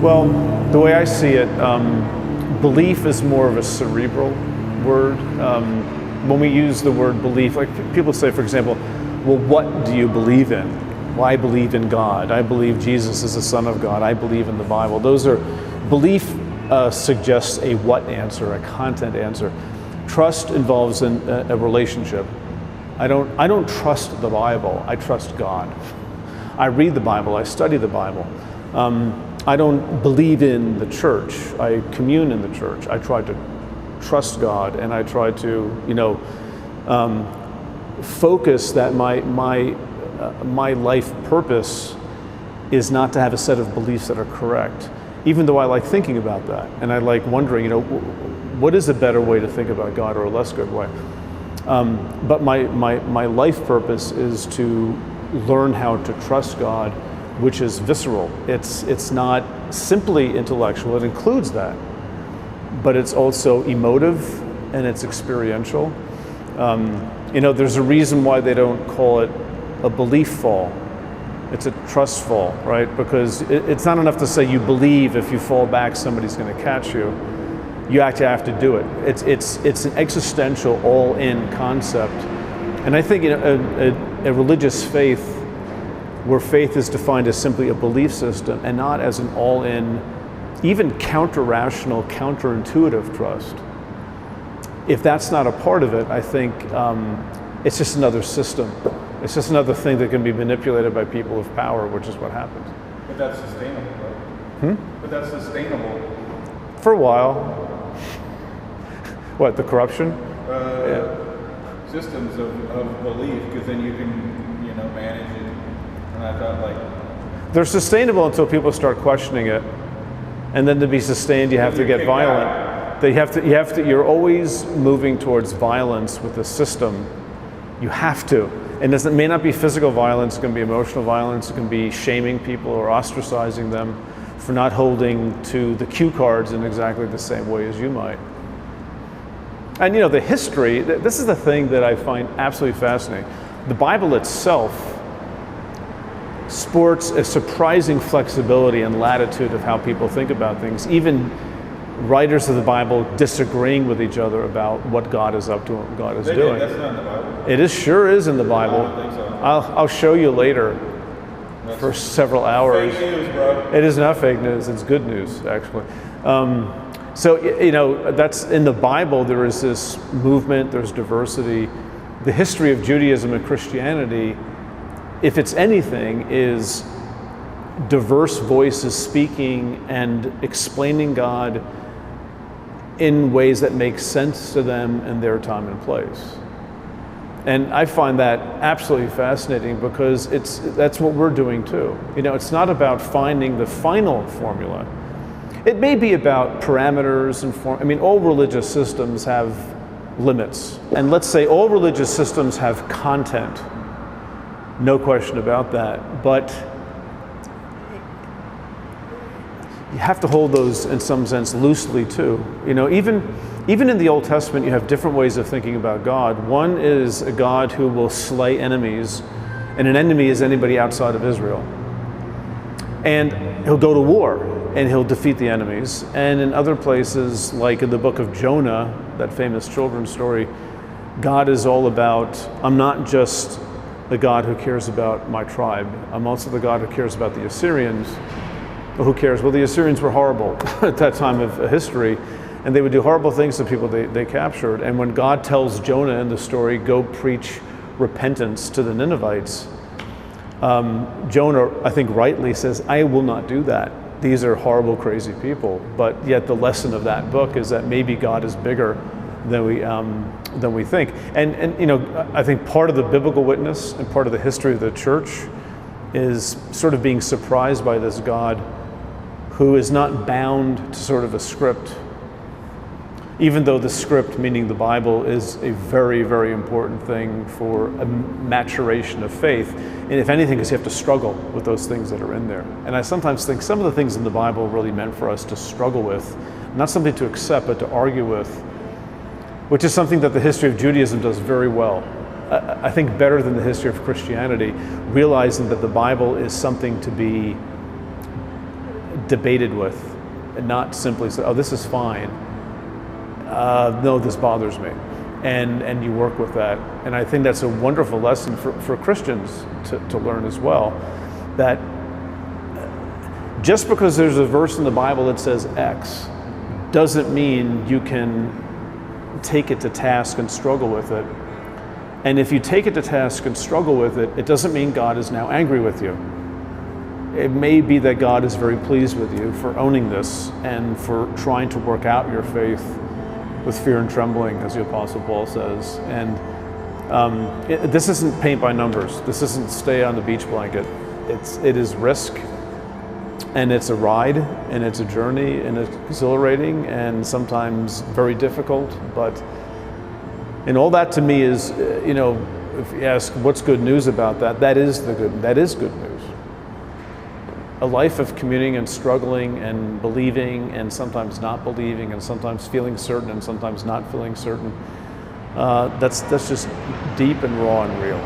Well, the way I see it, belief is more of a cerebral word. When we use the word belief, like people say, for example, well, what do you believe in? Well, I believe in God. I believe Jesus is the Son of God. I believe in the Bible. Those are, belief suggests a what answer, a content answer. Trust involves a relationship. I don't trust the Bible. I trust God. I read the Bible. I study the Bible. I don't believe in the church. I commune in the church. I try to trust God, and I try to, focus that my life purpose is not to have a set of beliefs that are correct, even though I like thinking about that, and I like wondering, what is a better way to think about God, or a less good way? But my life purpose is to learn how to trust God, which is visceral. It's not simply intellectual. It includes that, but it's also emotive and it's experiential. There's a reason why they don't call it a belief fall. It's a trust fall, right? Because it's not enough to say you believe if you fall back, somebody's going to catch you. You actually have to do it. It's an existential, all-in concept. And I think a religious faith, where faith is defined as simply a belief system and not as an all-in, even counter-rational, counterintuitive trust. If that's not a part of it, I think it's just another system. It's just another thing that can be manipulated by people of power, which is what happens. But that's sustainable, right? But that's sustainable. For a while. What, the corruption? Systems of belief, because then you can, manage it. And I thought, they're sustainable until people start questioning it, and then to be sustained, you have to get violent. You're always moving towards violence with the system. You have to, and it may not be physical violence. It can be emotional violence. It can be shaming people or ostracizing them for not holding to the cue cards in exactly the same way as you might. And the history. This is the thing that I find absolutely fascinating. The Bible itself sports a surprising flexibility and latitude of how people think about things, even writers of the Bible disagreeing with each other about what God is up to and what God is doing. That's not in the Bible. It sure is in the Bible. I don't think so. I'll show you later for several hours. Fake news, bro. It is not fake news, it's good news, actually. That's in the Bible. There is this movement, there's diversity. The history of Judaism and Christianity, if it's anything, is diverse voices speaking and explaining God in ways that make sense to them in their time and place. And I find that absolutely fascinating, because that's what we're doing too. It's not about finding the final formula. It may be about parameters and all religious systems have limits. And let's say all religious systems have content. No question about that, but you have to hold those in some sense loosely too. Even in the Old Testament, you have different ways of thinking about God. One is a God who will slay enemies, and an enemy is anybody outside of Israel. And he'll go to war, and he'll defeat the enemies. And in other places, like in the book of Jonah, that famous children's story, God is all about, I'm not just the God who cares about my tribe. I'm also the God who cares about the Assyrians. Well, who cares? Well, the Assyrians were horrible at that time of history, and they would do horrible things to people they captured. And when God tells Jonah in the story, go preach repentance to the Ninevites, Jonah, I think rightly, says, I will not do that. These are horrible, crazy people. But yet the lesson of that book is that maybe God is bigger than we think. And I think part of the biblical witness and part of the history of the church is sort of being surprised by this God who is not bound to sort of a script, even though the script, meaning the Bible, is a very, very important thing for a maturation of faith. And if anything, because you have to struggle with those things that are in there. And I sometimes think some of the things in the Bible are really meant for us to struggle with, not something to accept, but to argue with, which is something that the history of Judaism does very well. I think better than the history of Christianity, realizing that the Bible is something to be debated with, and not simply say, oh, this is fine. No, this bothers me. And you work with that. And I think that's a wonderful lesson for Christians to learn as well, that just because there's a verse in the Bible that says X doesn't mean you can take it to task and struggle with it. And if you take it to task and struggle with it, it doesn't mean God is now angry with you. It may be that God is very pleased with you for owning this and for trying to work out your faith with fear and trembling, as the Apostle Paul says. And this isn't paint by numbers. This isn't stay on the beach blanket. It is risk, and it's a ride, and it's a journey, and it's exhilarating, and sometimes very difficult. And all that to me is, if you ask what's good news about that, that is good news. A life of communing and struggling and believing and sometimes not believing and sometimes feeling certain and sometimes not feeling certain, that's just deep and raw and real.